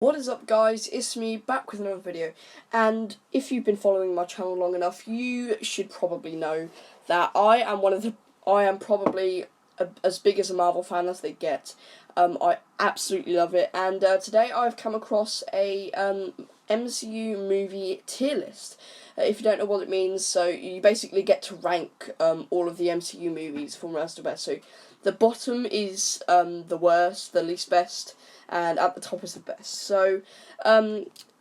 What is up, guys? It's me back with another video, and if you've been following my channel long enough, you should probably know that I am probably as big as a Marvel fan as they get. I absolutely love it, and today I've come across a MCU movie tier list. If you don't know what it means, so you basically get to rank all of the MCU movies from worst to best. So the bottom is the worst, the least best, and at the top is the best. So,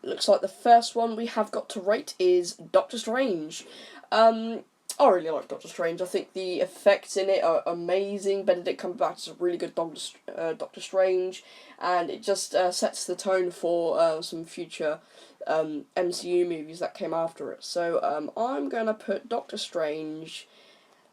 looks like the first one we have got to rate is Doctor Strange. I really like Doctor Strange. I think the effects in it are amazing. Benedict Cumberbatch is a really good Doctor Strange, and it just sets the tone for some future MCU movies that came after it. So I'm gonna put Doctor Strange.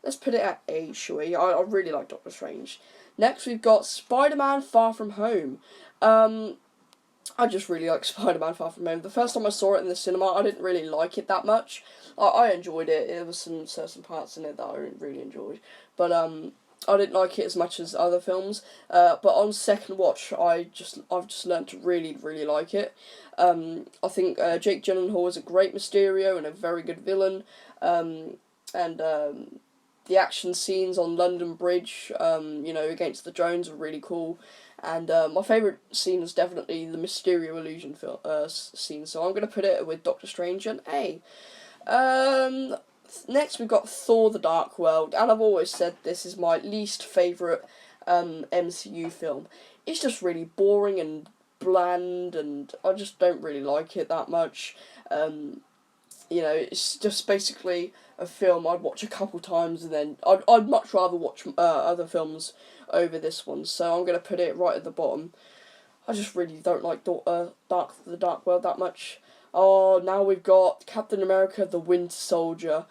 Let's put it at A, shall we? I really like Doctor Strange. Next, we've got Spider-Man Far From Home. I just really like Spider-Man Far From Home. The first time I saw it in the cinema, I didn't really like it that much. I enjoyed it. There was some certain parts in it that I really enjoyed. But, I didn't like it as much as other films. But on second watch, I've just learned to really, really like it. I think Jake Gyllenhaal is a great Mysterio and a very good villain. And the action scenes on London Bridge, against the drones are really cool. And my favourite scene is definitely the Mysterio illusion scene, so I'm going to put it with Doctor Strange and A. Next we've got Thor the Dark World, and I've always said this is my least favourite MCU film. It's just really boring and bland, and I just don't really like it that much. It's just basically a film I'd watch a couple times, and then I'd much rather watch other films over this one. So I'm gonna put it right at the bottom. I just really don't like the Dark World that much. Oh, now we've got Captain America: The Winter Soldier.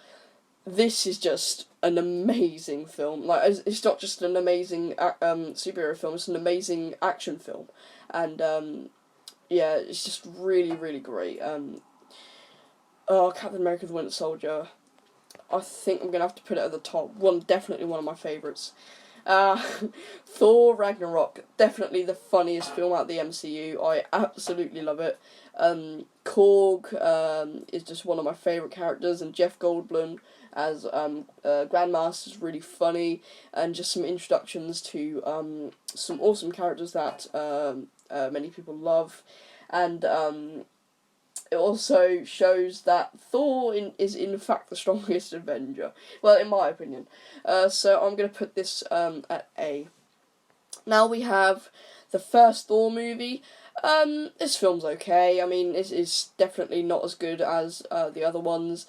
This is just an amazing film. Like, it's not just an amazing superhero film; it's an amazing action film, and yeah, it's just really, really great. Captain America: The Winter Soldier. I think I'm gonna have to put it at the top. Definitely one of my favourites. Uh, Thor Ragnarok, definitely the funniest film out of the MCU. I absolutely love it. Korg is just one of my favourite characters, and Jeff Goldblum as Grandmaster is really funny, and just some introductions to some awesome characters that many people love, and it also shows that Thor is in fact the strongest Avenger. Well, in my opinion. So I'm going to put this at A. Now we have the first Thor movie. This film's okay. I mean, it's definitely not as good as the other ones.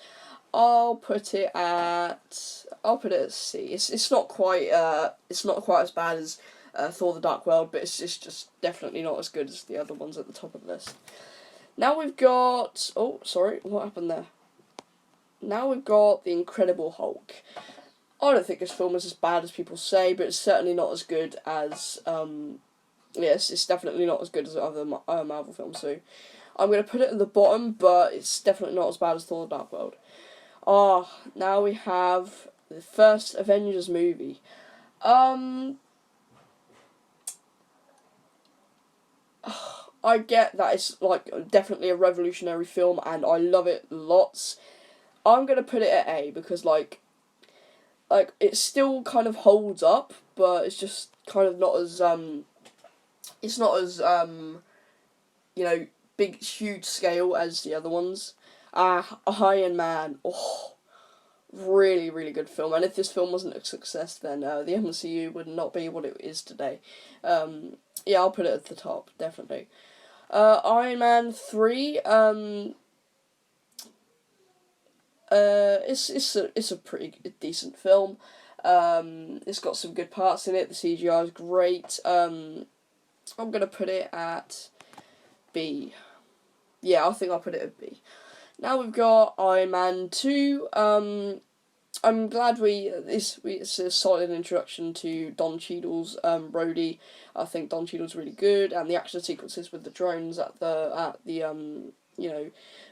I'll put it at C. It's not quite as bad as Thor: The Dark World, but it's just definitely not as good as the other ones at the top of the list. Now we've got... Oh, sorry, what happened there? Now we've got The Incredible Hulk. I don't think this film is as bad as people say, but it's certainly not as good as... Yes, it's definitely not as good as other Marvel films, so I'm going to put it at the bottom, but it's definitely not as bad as Thor: The Dark World. Now we have the first Avengers movie. I get that it's like definitely a revolutionary film, and I love it lots. I'm gonna put it at A because like it still kind of holds up, but it's just kind of not as it's not as big, huge scale as the other ones. Iron Man, really, really good film. And if this film wasn't a success, then the MCU would not be what it is today. Yeah, I'll put it at the top, definitely. Iron Man 3, it's a pretty decent film. It's got some good parts in it. The CGI is great. I'm gonna put it at B. Yeah, I think I'll put it at B. Now we've got Iron Man 2. I'm glad it's a solid introduction to Don Cheadle's Rhodey. I think Don Cheadle's really good, and the action sequences with the drones at the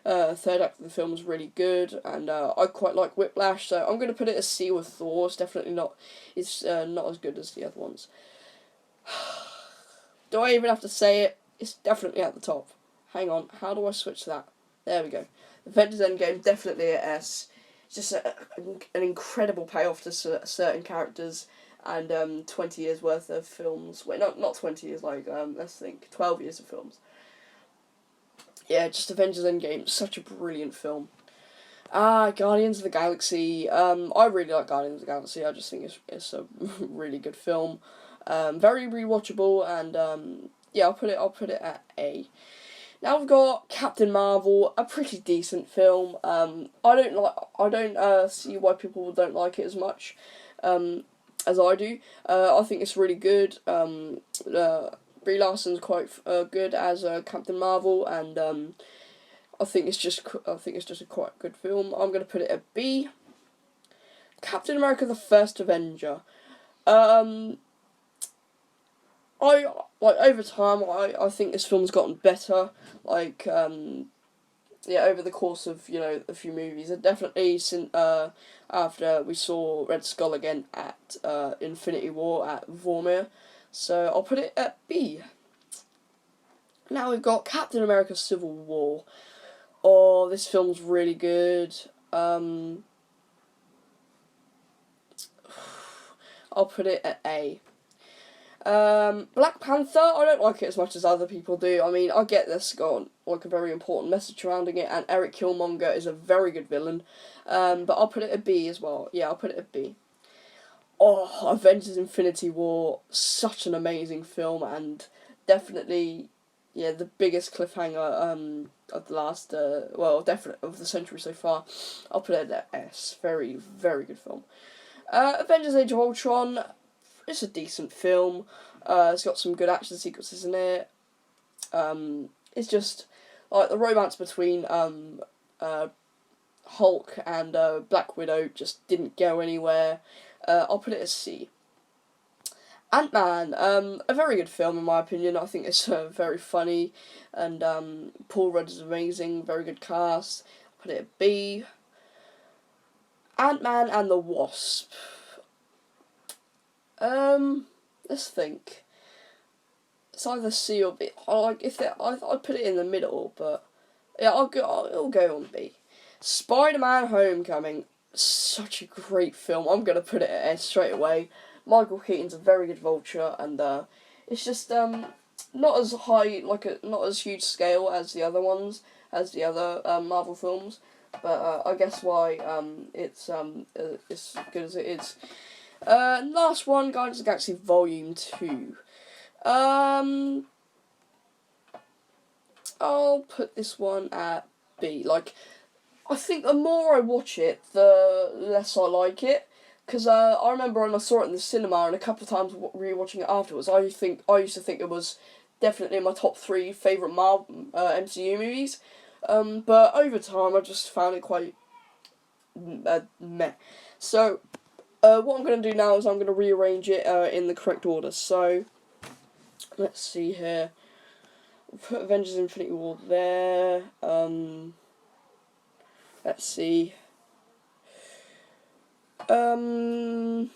third act of the film is really good, and I quite like Whiplash, so I'm going to put it as C with Thor. It's definitely not not as good as the other ones. Do I even have to say it? It's definitely at the top. Hang on, how do I switch that? There we go. Avengers Endgame, definitely at S. It's just an incredible payoff to certain characters, and 20 years worth of films. Wait, not 20 years, like, let's think, 12 years of films. Yeah, just Avengers Endgame, such a brilliant film. Guardians of the Galaxy. I really like Guardians of the Galaxy. I just think it's a really good film. Very rewatchable, and yeah, I'll put it at A. Now we've got Captain Marvel, a pretty decent film. I don't see why people don't like it as much, as I do. I think it's really good. Brie Larson's quite good as Captain Marvel, and I think it's just a quite good film. I'm gonna put it at B. Captain America: The First Avenger. I like over time. I think this film's gotten better. Like yeah, over the course of a few movies, and definitely since after we saw Red Skull again at Infinity War at Vormir, so I'll put it at B. Now we've got Captain America: Civil War. Oh, this film's really good. I'll put it at A. Black Panther, I don't like it as much as other people do. I mean, I get this got like a very important message surrounding it, and Eric Killmonger is a very good villain. But I'll put it at B as well. Yeah, I'll put it at B. Oh, Avengers Infinity War, such an amazing film, and definitely, yeah, the biggest cliffhanger of the last, definitely of the century so far. I'll put it at S. Very, very good film. Avengers Age of Ultron, it's a decent film. It's got some good action sequences in it. It's just like the romance between Hulk and Black Widow just didn't go anywhere. I'll put it as C. Ant-Man, a very good film in my opinion. I think it's very funny, and Paul Rudd is amazing. Very good cast. I'll put it at B. Ant-Man and the Wasp. Let's think. It's either C or B. I'd put it in the middle, but yeah, I'll go on B. Spider-Man: Homecoming, such a great film. I'm gonna put it at S straight away. Michael Keaton's a very good Vulture, and it's just not as high, not as huge scale as the other ones, as the other Marvel films, but I guess why it's as good as it is. Last one, Guardians of the Galaxy Volume 2. I'll put this one at B. Like, I think the more I watch it, the less I like it. Because I remember when I saw it in the cinema, and a couple of times rewatching it afterwards, I used to think it was definitely in my top 3 favourite Marvel MCU movies. But over time, I just found it quite meh. So, what I'm going to do now is I'm going to rearrange it in the correct order. So, let's see here. We'll put Avengers Infinity War there. Let's see. Alright,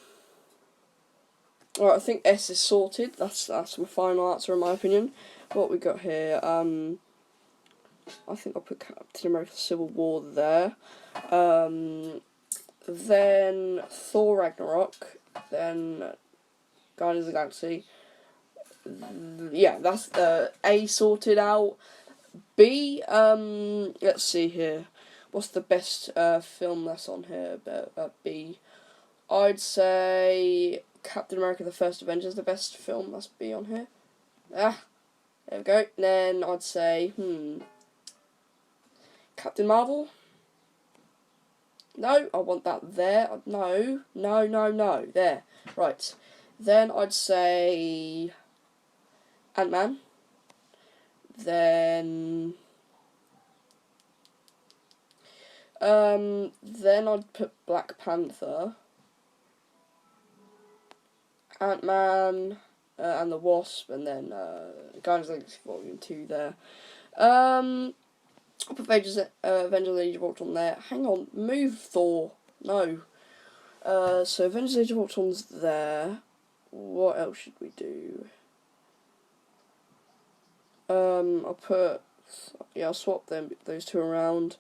I think S is sorted. That's my final answer in my opinion. What we got here? I think I'll put Captain America: Civil War there. Then Thor Ragnarok, then Guardians of the Galaxy. Yeah, that's A sorted out. B, let's see here. What's the best film that's on here? B. I'd say Captain America: The First Avenger is the best film. That's B on here. There we go. Then I'd say, Captain Marvel. No, I want that there. No. There. Right. Then I'd say Ant-Man. Then I'd put Black Panther. Ant-Man and the Wasp, and then Guardians of the Galaxy Volume 2 there. I'll put Avengers Age of Ultron there. Hang on, move Thor. No. So Avengers Age of Ultron's there. What else should we do? I'll swap those two around.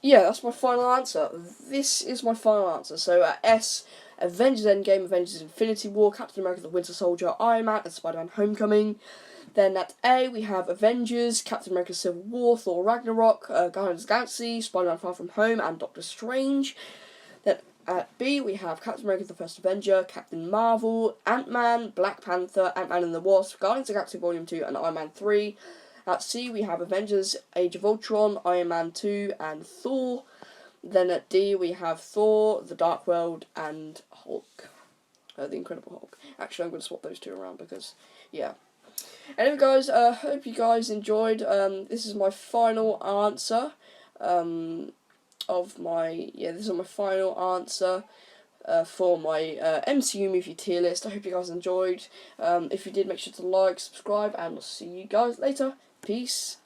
Yeah, that's my final answer. This is my final answer. So at S, Avengers Endgame, Avengers Infinity War, Captain America the Winter Soldier, Iron Man, and Spider-Man Homecoming. Then at A, we have Avengers, Captain America Civil War, Thor Ragnarok, Guardians of the Galaxy, Spider-Man Far From Home, and Doctor Strange. Then at B, we have Captain America the First Avenger, Captain Marvel, Ant-Man, Black Panther, Ant-Man and the Wasp, Guardians of the Galaxy Volume 2, and Iron Man 3. At C, we have Avengers Age of Ultron, Iron Man 2, and Thor. Then at D, we have Thor, The Dark World, and Hulk. The Incredible Hulk. Actually, I'm going to swap those two around because, yeah. Anyway, guys, hope you guys enjoyed. This is my final answer. This is my final answer for my MCU movie tier list. I hope you guys enjoyed. If you did, make sure to like, subscribe, and I'll see you guys later. Peace.